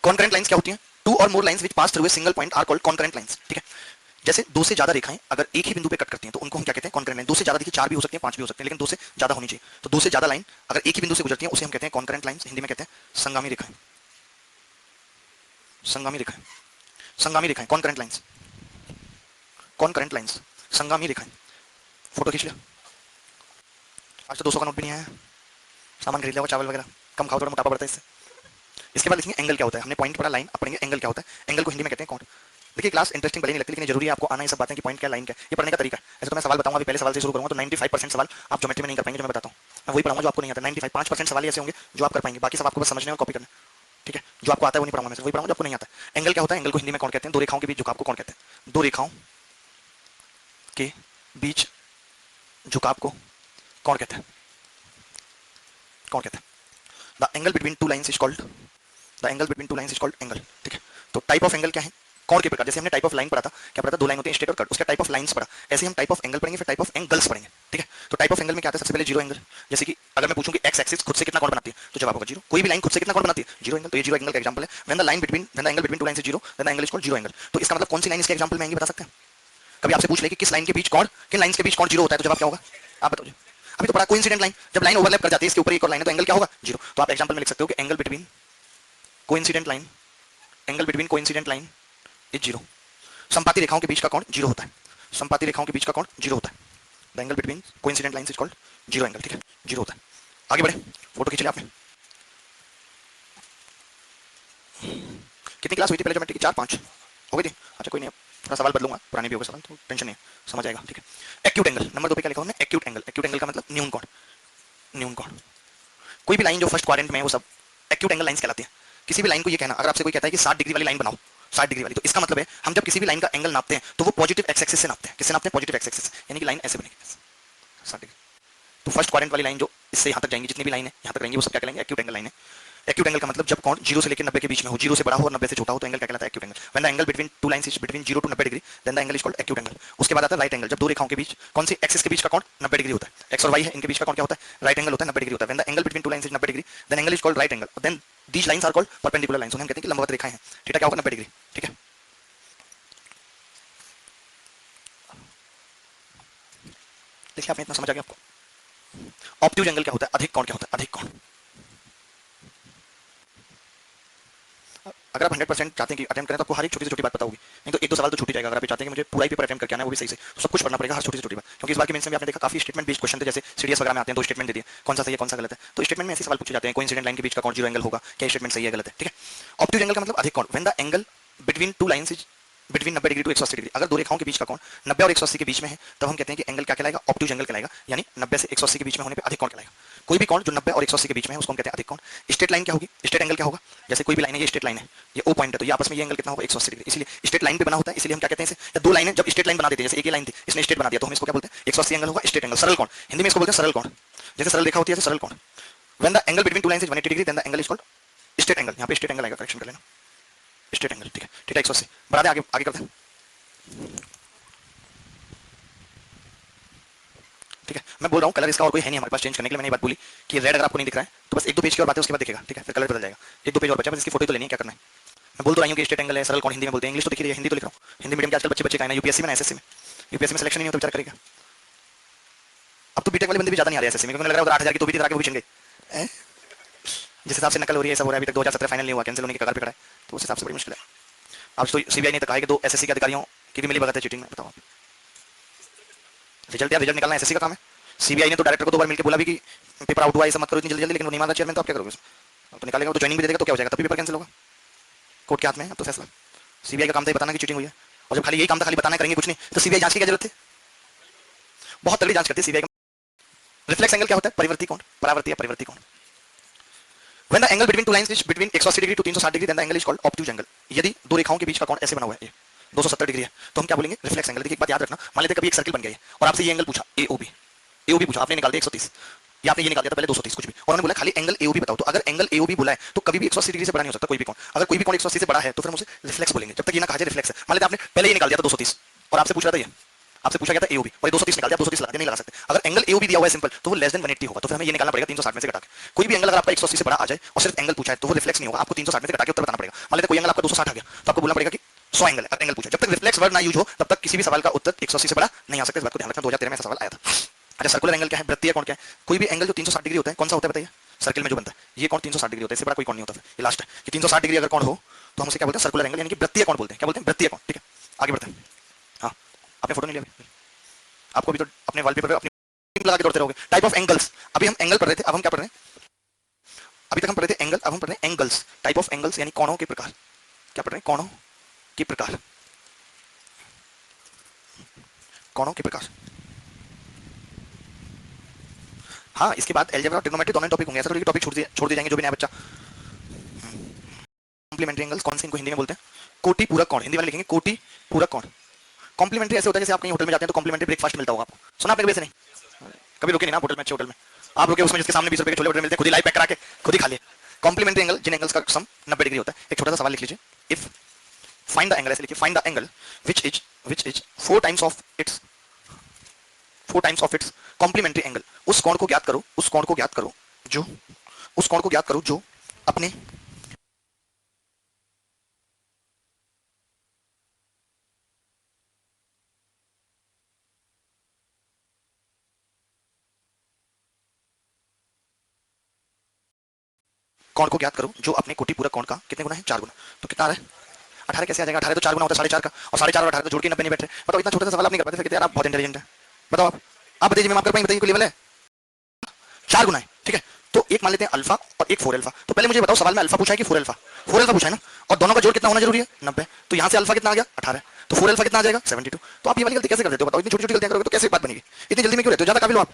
Concurrent lines क्या होती हैं? Two or more lines which pass through a single point are called concurrent lines. ठीक है, जैसे दो से ज्यादा रेखाएं अगर एक ही बिंदु पे कट करती हैं तो उनको हम क्या कहते हैं? Concurrent line. दो से ज्यादा देखिए चार भी हो सकते हैं, पांच भी हो सकते हैं, लेकिन दो से ज्यादा होनी चाहिए। तो दो से ज्यादा लाइन अगर एक ही बिंदु से गुजरती है उसे हम कहते हैं कॉन्करेंट लाइंस, हिंदी में कहते हैं संगामी रेखाएं। संगामी रेखाएं, संगामी रेखाएं, कॉन्करेंट लाइंस, कॉन्करेंट लाइंस, संगामी रेखाएं। फोटो खींच लिया। आज तो 200 का नोट भी नहीं आया। सामान खरीद लिया होगा, चावल वगैरह। कम खाओ, थोड़ा मोटापा बढ़ता है इससे। इसके बाद लिखेंगे एंगल क्या होता है। हमने पॉइंट पढ़ा, लाइन, अब पढ़ेंगे एंगल क्या होता है। एंगल को हिंदी में कहते हैं कोण। देखिए क्लास इंटरेस्टिंग भले नहीं लगती, लेकिन जरूरी है आपको आना ये सब बातें कि पॉइंट क्या, लाइन क्या। ये पढ़ने का तरीका है। ऐसे तो मैं सवाल बताऊंगा, अभी पहले सवाल से शुरू करूंगा तो 95% सवाल आप ज्योमेट्री में नहीं कर पाएंगे, जो मैं बताता हूँ। मैं वही पढ़ाऊंगा जो आपको नहीं आता। 95% सवाल ऐसे होंगे जो आप कर पाएंगे, बाकी सब आपको बस समझने और कॉपी करना। ठीक है, जो आपको आता है वो नहीं पढ़ाऊंगा मैं, वही पढ़ाऊंगा जो आपको नहीं आता। एंगल क्या होता है? एंगल को हिंदी में कौन कहते हैं? दो रेखाओं के बीच झुकाव को कौन कहते हैं? दो रेखाओं के बीच झुकाव को कौन कहते हैं? कौन कहते हैं? The angle between two lines is called, the angle between two lines is called angle. ठीक है, तो टाइप ऑफ एंगल क्या है? कोण के प्रकार। जैसे हमने टाइप ऑफ लाइन पढ़ा था, क्या पढ़ा था? दो लाइन होती है, स्ट्रेट और कट, उसका टाइप ऑफ लाइंस पढ़ा। ऐसे हम टाइप ऑफ एंगल पढ़ेंगे, फिर टाइप ऑफ एंगल्स पढ़ेंगे। ठीक है, तो टाइप ऑफ एंगल में क्या आता है? सबसे पहले जीरो एंगल। जैसे कि अगर मैं पूछूं कि एक्स एक्सिस खुद से कितना कोण बनाती है, तो जवाब होगा जीरो। कोई भी लाइन खुद से कितना कोण बनाती है? Zero angle. तो ये जीरो एंगल का एग्जांपल है। When the line between, when the angle between two lines is zero, then the angle is called zero angle. तो इसका मतलब कौन सी लाइन इसके एग्जांपल में आएंगे, बता सकते हैं? कभी आपसे पूछ ले कि किस लाइन के बीच कोण, किन लाइंस के बीच कोण जीरो होता है, तो जवाब क्या होगा? आप बताओ। अभी तो पढ़ा कोइंसिडेंट लाइन, जब लाइन ओवरलैप कर जाती है इसके ऊपर एक और लाइन है, तो एंगल क्या होगा? जीरो। तो आप एग्जांपल में लिख सकते हो कि angle between coincident line, angle between coincident line is zero. संपाती रेखाओं के बीच का कोण जीरो होता है। संपाती रेखाओं के बीच का कोण जीरो होता है। The angle between coincident lines is called zero angle. ठीक है, जीरो होता है। आगे बढ़े, फोटो खींच लिया आपने। कितनी क्लास हुई थी पहले ज्योमेट्री की? 4-5 हो गई थी। अच्छा कोई नहीं, थोड़ा सवाल बदलूंगा, पुराने भी हो गए सवाल, तो टेंशन नहीं है, समझ आएगा। ठीक है, एक्यूट एंगल नंबर 2 पे क्या लिखा हमने? Acute angle. एक्यूट एंगल का मतलब न्यून कोण, न्यून कोण। कोई भी लाइन जो फर्स्ट क्वाड्रेंट में है वो सब एक्यूट एंगल लाइंस कहलाती है। किसी भी लाइन को ये कहना, अगर आपसे कोई कहता है कि 60 डिग्री वाली लाइन बनाओ, 60 डिग्री वाली, तो इसका मतलब है हम जब किसी भी लाइन का एंगल नापते हैं तो वो पॉजिटिव एक्स एक्सिस से नापते हैं। किससे नापते हैं? पॉजिटिव एक्स एक्सिस, यानी कि लाइन ऐसे बनेगी 60 डिग्री। तो फर्स्ट क्वाड्रेंट वाली लाइन जो इससे यहाँ तक जाएंगी, जितनी भी लाइन है यहाँ तक रहेंगी, वो सब क्या कहलाएंगे? एक्यूट एंगल लाइन है। एक्यूट एंगल का मतलब जब कोण 0 से लेकर 90 के बीच में हो, 0 से बड़ा हो और 90 से छोटा हो, तो एंगल क्या कहलाता है? Acute angle. When the angle between two lines is between 0 to 90 degree, then the angle is called acute angle. उसके बाद आता है राइट एंगल। जब दो रेखाओं के बीच, कौन सी एक्सिस के बीच का कोण 90 डिग्री होता है, एक्स और वाई है, इनके बीच का कोण क्या होता है? राइट एंगल होता है, 90 डिग्री होता है। When the angle between two lines is 90 degree, then angle is called right angle. Then these lines are called perpendicular lines. उन्हें हम कहते हैं कि लंबवत रेखाएं हैं। थीटा क्या होगा? 90 डिग्री। ठीक है, देखिए आपने इतना समझ आ गया आपको। ऑब्ट्यूज एंगल क्या होता है? अधिक कोण क्या होता है? अधिक कोण। अगर आप 100% चाहते हैं कि अटेम्प्ट करें तो आपको हर एक छोटी से छोटी बात पता होगी, नहीं तो एक दो सवाल तो छूट ही जाएगा। अगर आप चाहते हैं कि मुझे पूरा ही पेपर अटेम्प्ट करके आना है वो भी सही से, तो सब कुछ पढ़ना पड़ेगा, हर छोटी से छोटी बात। क्योंकि इस बार के मेंस में आपने देखा काफी स्टेटमेंट बेस्ड क्वेश्चन थे, जैसे सीडीएस वगैरह में आते हैं, दो स्टेटमेंट दे दिए, कौन सा सही है कौन सा गलत है। तो स्टेटमेंट में ऐसे सवाल पूछे जाते हैं, कोइंसिडेंट लाइन के बीच का कोण जीरो एंगल होगा, क्या स्टेटमेंट सही है गलत है। ठीक है, ऑब्ट्यूज एंगल का मतलब अधिक कोण। When the angle between two lines is between 90 degree to 180 degree, अगर दो रेखाओं के बीच का कोण 90 और 180 के बीच में है, तब हम कहते हैं कि एंगल क्या कहलाएगा? ऑब्ट्यूज एंगल कहलाएगा, यानी 90 से 180 के बीच में होने पे अधिक कोण कहलाएगा। कोई भी कोण जो 90 और 180 के बीच में है उसको हम कहते हैं अधिक कोण। स्ट्रेट लाइन क्या होगी? स्ट्रेट एंगल क्या होगा? जैसे कोई भी लाइन है, ये स्ट्रेट लाइन है, ये ओ पॉइंट है, तो ये आपस में ये एंगल कितना होगा? 180 डिग्री। इसलिए स्ट्रेट लाइन पे बना होता है, इसलिए हम क्या कहते हैं इसे? या दो लाइनें जब स्ट्रेट लाइन बना देते हैं, जैसे एक ही लाइन थी इसने स्ट्रेट बना दिया, तो हम इसको क्या बोलते हैं? 180 एंगल होगा, स्ट्रेट एंगल, सरल कोण। हिंदी में इसको बोलते हैं सरल कोण। जैसे सरल रेखा होती है, सरल कोण। When the angle between two lines is 180 degree, then the angle is called straight angle. यहाँ पे स्ट्रेट एंगल आएगा, करेक्शन कर लेना, स्ट्रेट एंगल। ठीक है, थीटा 180 बढ़ा दे, आगे आगे करते हैं। ठीक है, मैं बोल रहा हूँ कलर इसका और कोई है नहीं हमारे पास चेंज करने के लिए। मैंने ये बात बोली कि रेड अगर आपको नहीं दिख रहा है तो बस एक दो पेज की और बातें उसके बाद दिखेगा। ठीक है, फिर कलर बदल जाएगा। एक दो पेज और बचा, बस इसकी फोटो तो लेनी है, क्या करना है। मैं बोल तो रही हूँ कि स्ट्रेट एंगल है, सरल कोण हिंदी में बोलते हैं, इंग्लिश तो दिख रही है, हिंदी तो लिख रहा हूँ। हिंदी मीडियम के आजकल बच्चे का है ना, यूपीएससी में, एसएससी में। यूपीएससी में सिलेक्शन नहीं होता, विचार करेगा। अब तो बीटेक वाले बंदे भी ज्यादा नहीं आ रहे एसएससी में, क्योंकि लग रहा है 8000 की तो भी करा के वो भी चल गए। जिस हिसाब से नकल हो रही है, सब हो रहा है, अभी तक 2017 फाइनल नहीं हुआ, कैंसिल होने के कगार पे खड़ा है, तो उस हिसाब से बड़ी मुश्किल है। अब तो सीबीआई ने कहा है कि 2 एसएससी के अधिकारियों की भी मिली भगत है चीटिंग में। बताओ, रिजल्ट यार, रिजल्ट निकालना एसएससी का काम है। सीबीआई ने तो डायरेक्टर को 2 बार मिलकर बोला भी कि पेपर आउट हुआ, ऐसा मत करो इतनी जल्दी जल्दी, लेकिन वो नहीं माना चेयरमैन, तो आप क्या करोगे? तो निकालेगा, तो ज्वाइनिंग भी दे देगा, तो क्या हो जाएगा? तभी पेपर कैंसिल होगा। कोर्ट के हाथ में है अब तो फैसला। सीबीआई का काम था बताना कि चीटिंग हुई है, और जब खाली यही काम था, खाली बताना, करेंगे कुछ नहीं, तो सीबीआई जांच की क्या जरूरत है? बहुत तगड़ी जांच करती है सीबीआई। रिफ्लेक्स एंगल क्या होता है? परिवर्ती कोण, परावर्ती या परिवर्ती कोण। When the angle between two lines is between 180 degree to 360 degree, then the angle is called obtuse angle। यदि दो रेखाओं के बीच का कोण ऐसे बना हुआ है, ये 270 डिग्री है, तो हम क्या बोलेंगे? Reflex angle. देखिए एक बात याद रखना, मान लेते कभी एक सर्किल बन गया है और आपसे ये एंगल पूछा AOB, AOB पूछा, आपने निकाल दिया 130, या आपने ये निकाल दिया था पहले 230 कुछ भी, और उन्होंने बोला खाली एंगल AOB बताओ, तो अगर एंगल AOB बोला है तो कभी भी 180 डिग्री से बड़ा नहीं हो सकता कोई भी कोण। अगर कोई भी कोण 180 से बड़ा है तो फिर हम उसे रिफ्लेक्स बोलेंगे, जब तक ये ना कहा जाए रिफ्लेक्स है। मान लेते आपने पहले ये निकाल दिया था 230 और आपसे पूछ रहा था ये, आपसे पूछा गया था एओबी और 230 निकाल दिया, 230 लगा दिया, नहीं लगा सकते। अगर एंगल एओबी दिया हुआ है सिंपल तो वो लेस देन 180 होगा, तो फिर हमें ये निकालना पड़ेगा 360 में से घटा के। कोई भी एंगल अगर आपका 180 से बड़ा आ जाए और सिर्फ एंगल पूछा है तो वो रिफ्लेक्स नहीं होगा, आपको 360 में से घटा के उत्तर बताना पड़ेगा। मान लेते कोई एंगल आपका 260 आ गया तो आपको बोलना पड़ेगा कि 100 एंगल है, एंगल पूछा। जब तक रिफ्लेक्स वर्ड ना यूज हो तब तक किसी भी सवाल का उत्तर 180 से बड़ा नहीं आ सकता, इस बात को ध्यान रखना। 2013 में ऐसा सवाल आया था। अच्छा, सर्कुलर एंगल क्या है, वृत्तीय कोण क्या है? कोई भी एंगल जो 360 डिग्री होता है, कौन सा होता है बताइए? सर्कल में जो बनता है ये कोण 360 डिग्री होता है, इससे बड़ा कोई कोण नहीं होता। ये लास्ट है कि 360 डिग्री अगर कोण हो तो हम उसे क्या बोलते हैं? सर्कुलर एंगल, यानी कि वृत्तीय कोण बोलते हैं। क्या बोलते हैं? वृत्तीय कोण। ठीक है, आगे बढ़ते हैं। हाँ, आपने फोटो नहीं लिया अभी? आपको भी तो अपने वॉलपेपर पे अपनी लगा के दौड़ते रहोगे। टाइप ऑफ एंगल्स, अभी हम एंगल पढ़ रहे थे, अब हम क्या पढ़ रहे हैं? अभी तक हम पढ़ रहे थे एंगल, अब हम पढ़ रहे हैं एंगल्स। टाइप ऑफ एंगल्स यानी कोणों के प्रकार। क्या पढ़ रहे हैं? कोणों के प्रकार, कोणों के प्रकार। हाँ, इसके बाद अलजेब्रा और ट्रिग्नोमेट्री दोनों टॉपिक होंगे, ऐसा थोड़ी टॉपिक छोड़ दिए जाएंगे जो भी नया बच्चा। कॉम्प्लीमेंट्री एंगल्स कौन से इनको हिंदी में बोलते हैं? कोटि पूरक कोण, हिंदी वाले लिखेंगे कोटि पूरक कोण। कॉम्प्लीमेंट्री ऐसे होता है जैसे आप कहीं होटल में जाते हैं तो कॉम्प्लीमेंट्री ब्रेकफास्ट मिलता होगा आपको, सुना आपने कभी? ऐसे नहीं कभी रुके नहीं ना होटल में, अच्छे होटल में आप रुके उसमें जिसके सामने 20 रुपए के छोले भटूरे मिलते हैं, खुद ही लाइव पैक करा के खुद ही खा लिए। कॉम्प्लीमेंट्री एंगल जिन एंगल्स का सम 90 डिग्री होता है। एक छोटा सा सवाल लिख लीजिए, इफ फाइंड द एंगल, ऐसे लिखिए, find the angle which is 4 times of its complementary angle. उस कोण को ज्ञात करो, उस कोण को ज्ञात करो जो, उस कोण को ज्ञात करो जो अपने कोण को ज्ञात करो जो अपने कोटि पूरक कोण का कितने गुना है? 4 गुना। तो कितना आ रहा है? 18 कैसे आ जाएगा? 18 तो 4 गुना होता है 4.5 का, और 4.5 और 18 तो जोड़ के 90 नहीं बैठ रहे। बताओ, इतना छोटा सा सवाल आप नहीं कर पाते? फिर कहते हैं यार आप बहुत इंटेलिजेंट है। बताओ आप बताइए, मैं माफ कर पाएंगे? बताइए कोई लेवल है? 4 गुना है, ठीक है। तो एक मान लेते हैं अल्फा और एक 4 अल्फा। तो पहले मुझे बताओ सवाल में अल्फा पूछा है कि 4 अल्फा? 4 अल्फा पूछा है ना, और दोनों का जोड़ कितना होना जरूरी है? 90। तो यहाँ से अल्फा कितना आ गया? 18। तो 4 अल्फा कितना आ जाएगा? 72। तो आप ये वाली गलती कैसे कर देते हो? बताओ, इतनी छोटी छोटी गलतियां करोगे तो कैसे बात बनेगी? इतनी जल्दी में क्यों रहते हो? ज्यादा काबिल हो आप।